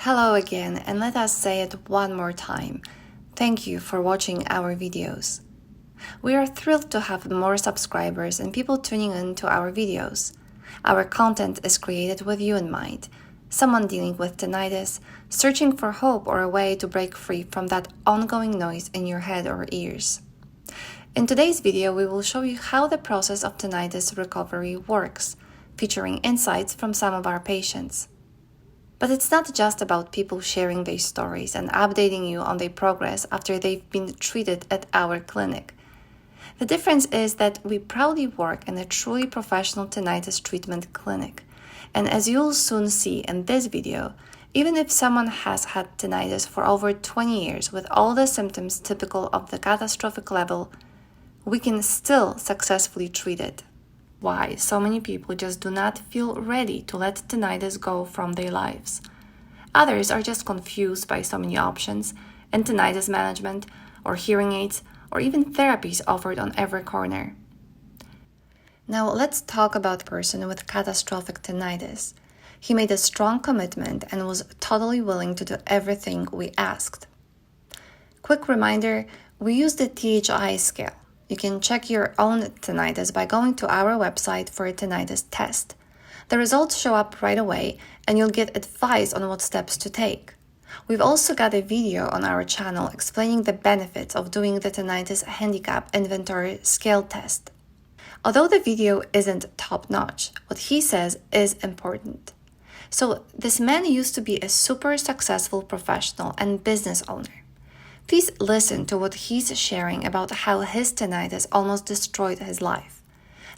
Hello again, and let us say it one more time. Thank you for watching our videos. We are thrilled to have more subscribers and people tuning in to our videos. Our content is created with you in mind. Someone dealing with tinnitus, searching for hope or a way to break free from that ongoing noise in your head or ears. In today's video, we will show you how the process of tinnitus recovery works, featuring insights from some of our patients. But it's not just about people sharing their stories and updating you on their progress after they've been treated at our clinic. The difference is that we proudly work in a truly professional tinnitus treatment clinic. And as you'll soon see in this video, even if someone has had tinnitus for over 20 years with all the symptoms typical of the catastrophic level, we can still successfully treat it. Why so many people just do not feel ready to let tinnitus go from their lives. Others are just confused by so many options and tinnitus management or hearing aids or even therapies offered on every corner. Now let's talk about a person with catastrophic tinnitus. He made a strong commitment and was totally willing to do everything we asked. Quick reminder, we use the THI scale. You can check your own tinnitus by going to our website for a tinnitus test. The results show up right away and you'll get advice on what steps to take. We've also got a video on our channel explaining the benefits of doing the tinnitus handicap inventory scale test. Although the video isn't top-notch, what he says is important. So this man used to be a super successful professional and business owner. Please listen to what he's sharing about how his tinnitus almost destroyed his life.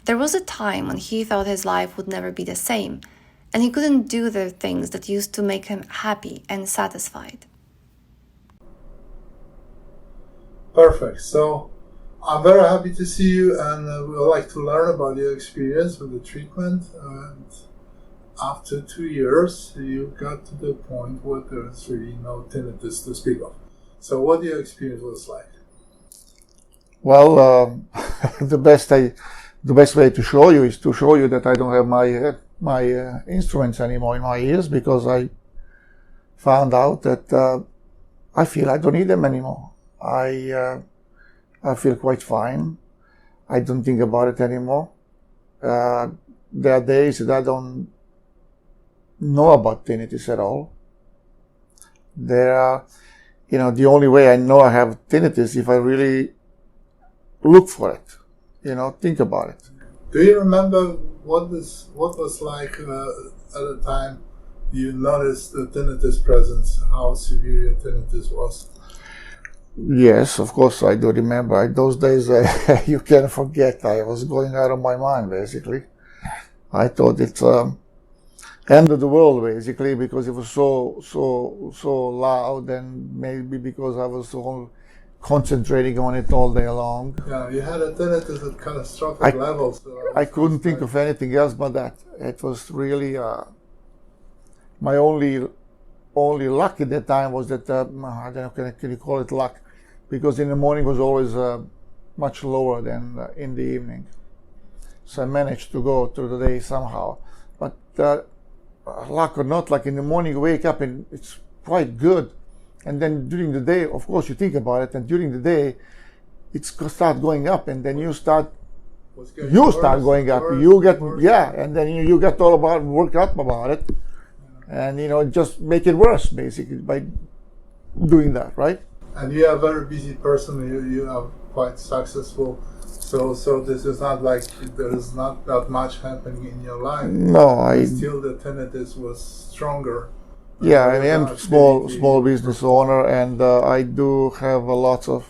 There was a time when he thought his life would never be the same, and he couldn't do the things that used to make him happy and satisfied. Perfect. So I'm very happy to see you, and we would like to learn about your experience with the treatment. And after 2 years, you got to the point where there's really no tinnitus to speak of. So what your experience was like? Well, the best way to show you is to show you that I don't have my instruments anymore in my ears, because I found out that I feel I don't need them anymore. I feel quite fine. I don't think about it anymore. There are days that I don't know about tinnitus at all. There are, the only way I know I have tinnitus if I really look for it, think about it. Do you remember what was like at the time you noticed the tinnitus presence, how severe your tinnitus was? Yes, of course I do remember. Those days you can't forget. I was going out of my mind, basically. I thought it's end of the world, basically, because it was so loud, and maybe because I was so concentrating on it all day long. Yeah, you had a tinnitus at catastrophic levels. So I couldn't think of anything else but that. It was really my only luck at that time was that I don't know, can you call it luck? Because in the morning was always much lower than in the evening. So I managed to go through the day somehow. But luck or not, like in the morning you wake up and it's quite good, and then during the day, of course, you think about it, and during the day it starts going up, and then you start going up. You get and then you get all about worked up about it, and just make it worse basically by doing that, right? And you are a very busy person. You are quite successful. So this is not like there is not that much happening in your life. No, still the tinnitus was stronger. Yeah, I am small business owner, and I do have a lot of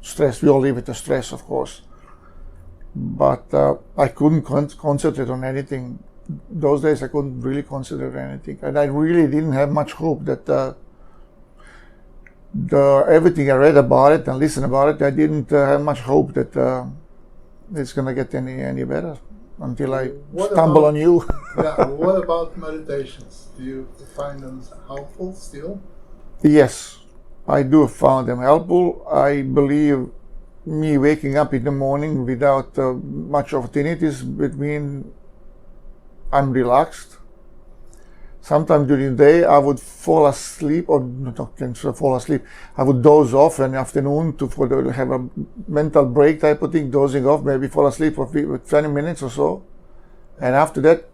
stress. We all live with the stress, of course, but I couldn't concentrate on anything. Those days I couldn't really consider anything, and I really didn't have much hope that everything I read about it and listened about it, I didn't have much hope that it's gonna get any better until I stumble on you. Yeah. What about meditations? Do you find them helpful still? Yes, I do find them helpful. I believe me waking up in the morning without much of tinnitus would mean I'm relaxed. Sometimes during the day I would fall asleep, or not fall asleep. I would doze off in the afternoon to have a mental break type of thing, dozing off, maybe fall asleep for 20 minutes or so. And after that,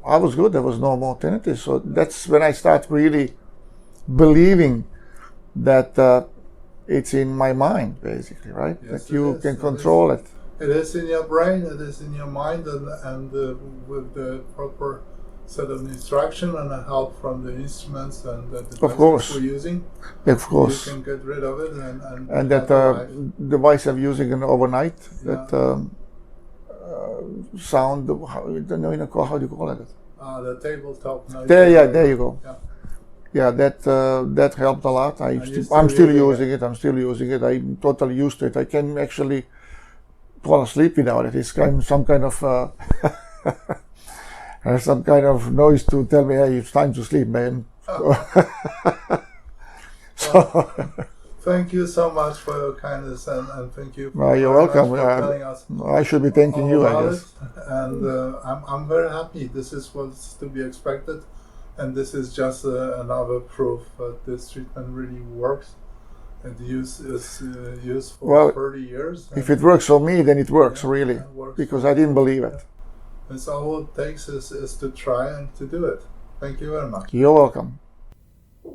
I was good. There was no more tinnitus. So that's when I start really believing that it's in my mind, basically, right? Yes, that you can control it. It is in your brain, it is in your mind, and with the proper set of instruction and the help from the instruments and the devices we're using, of course, you can get rid of it and that device I'm using overnight, that sound, how do you call it? The tabletop noise. There you go. Yeah, that helped a lot. I'm still using it. I'm still using it. I'm totally used to it. I can actually fall asleep without it. It's some kind of some kind of noise to tell me, hey, it's time to sleep, man. So thank you so much for your kindness, and thank you you're welcome. For telling us I should be thanking you, I guess. And I'm very happy. This is what's to be expected, and this is just another proof that this treatment really works. And is used for 30 years. If it works for me, then it works, really, it works because I didn't believe it. And so all it takes is to try and to do it. Thank you very much. You're welcome.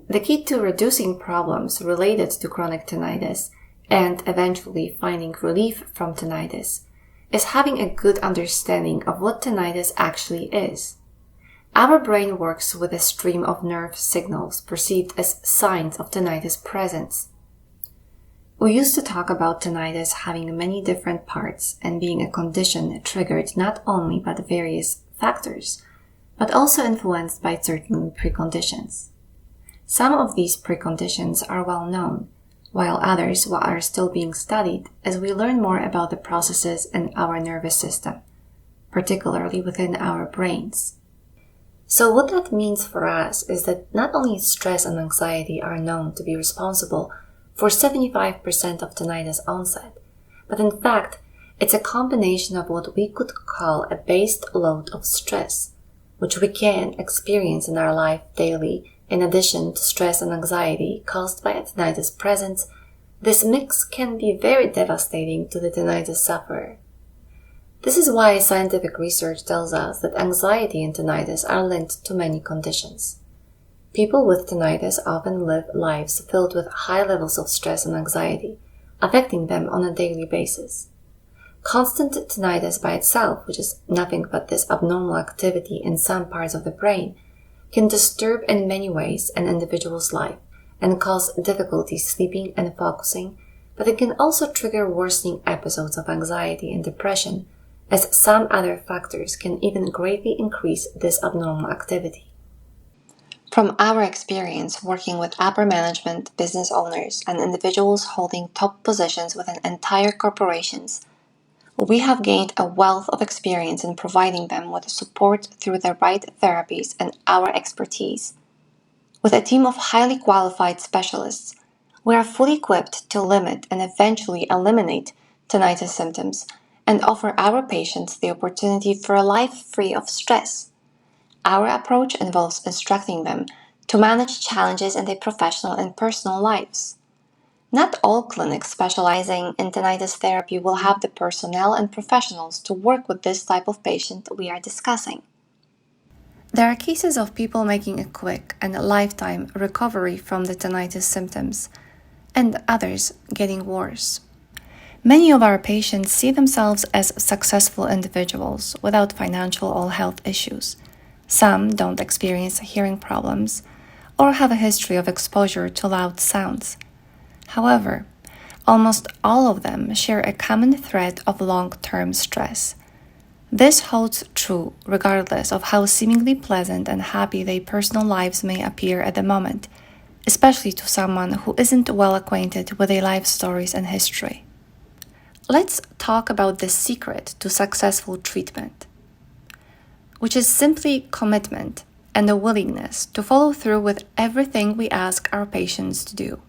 The key to reducing problems related to chronic tinnitus and eventually finding relief from tinnitus is having a good understanding of what tinnitus actually is. Our brain works with a stream of nerve signals perceived as signs of tinnitus presence. We used to talk about tinnitus having many different parts and being a condition triggered not only by the various factors, but also influenced by certain preconditions. Some of these preconditions are well known, while others are still being studied as we learn more about the processes in our nervous system, particularly within our brains. So what that means for us is that not only stress and anxiety are known to be responsible for 75% of tinnitus onset, but in fact, it's a combination of what we could call a base load of stress, which we can experience in our life daily. In addition to stress and anxiety caused by a tinnitus presence, this mix can be very devastating to the tinnitus sufferer. This is why scientific research tells us that anxiety and tinnitus are linked to many conditions. People with tinnitus often live lives filled with high levels of stress and anxiety, affecting them on a daily basis. Constant tinnitus by itself, which is nothing but this abnormal activity in some parts of the brain, can disturb in many ways an individual's life and cause difficulty sleeping and focusing, but it can also trigger worsening episodes of anxiety and depression, as some other factors can even greatly increase this abnormal activity. From our experience working with upper management, business owners, and individuals holding top positions within entire corporations, we have gained a wealth of experience in providing them with support through the right therapies and our expertise. With a team of highly qualified specialists, we are fully equipped to limit and eventually eliminate tinnitus symptoms and offer our patients the opportunity for a life free of stress. Our approach involves instructing them to manage challenges in their professional and personal lives. Not all clinics specializing in tinnitus therapy will have the personnel and professionals to work with this type of patient we are discussing. There are cases of people making a quick and lifetime recovery from the tinnitus symptoms, and others getting worse. Many of our patients see themselves as successful individuals without financial or health issues. Some don't experience hearing problems or have a history of exposure to loud sounds. However, almost all of them share a common thread of long-term stress. This holds true regardless of how seemingly pleasant and happy their personal lives may appear at the moment, especially to someone who isn't well acquainted with their life stories and history. Let's talk about the secret to successful treatment, which is simply commitment and a willingness to follow through with everything we ask our patients to do.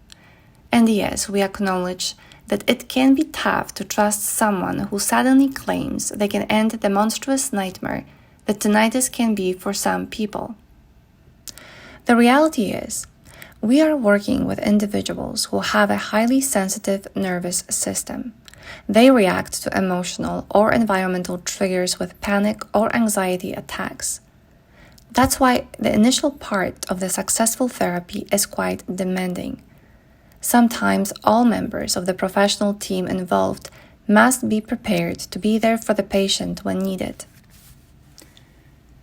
And yes, we acknowledge that it can be tough to trust someone who suddenly claims they can end the monstrous nightmare that tinnitus can be for some people. The reality is, we are working with individuals who have a highly sensitive nervous system. They react to emotional or environmental triggers with panic or anxiety attacks. That's why the initial part of the successful therapy is quite demanding. Sometimes all members of the professional team involved must be prepared to be there for the patient when needed.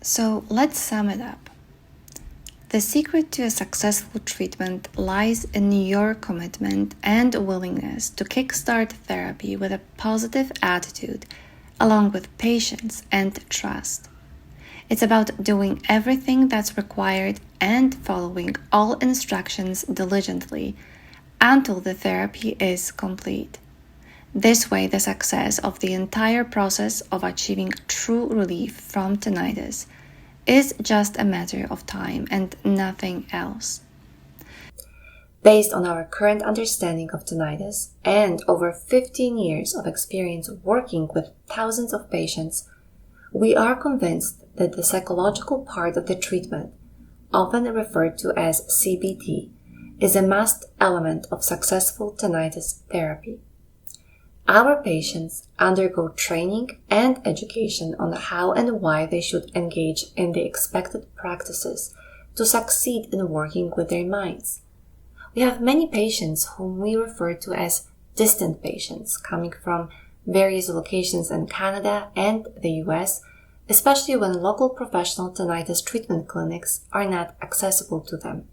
So let's sum it up. The secret to a successful treatment lies in your commitment and willingness to kickstart therapy with a positive attitude, along with patience and trust. It's about doing everything that's required and following all instructions diligently until the therapy is complete. This way, the success of the entire process of achieving true relief from tinnitus is just a matter of time and nothing else. Based on our current understanding of tinnitus and over 15 years of experience working with thousands of patients, we are convinced that the psychological part of the treatment, often referred to as CBT, is a must element of successful tinnitus therapy. Our patients undergo training and education on how and why they should engage in the expected practices to succeed in working with their minds. We have many patients whom we refer to as distant patients coming from various locations in Canada and the US, especially when local professional tinnitus treatment clinics are not accessible to them.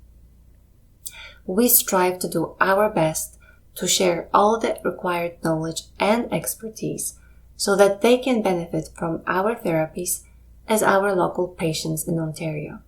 We strive to do our best to share all the required knowledge and expertise so that they can benefit from our therapies as our local patients in Ontario.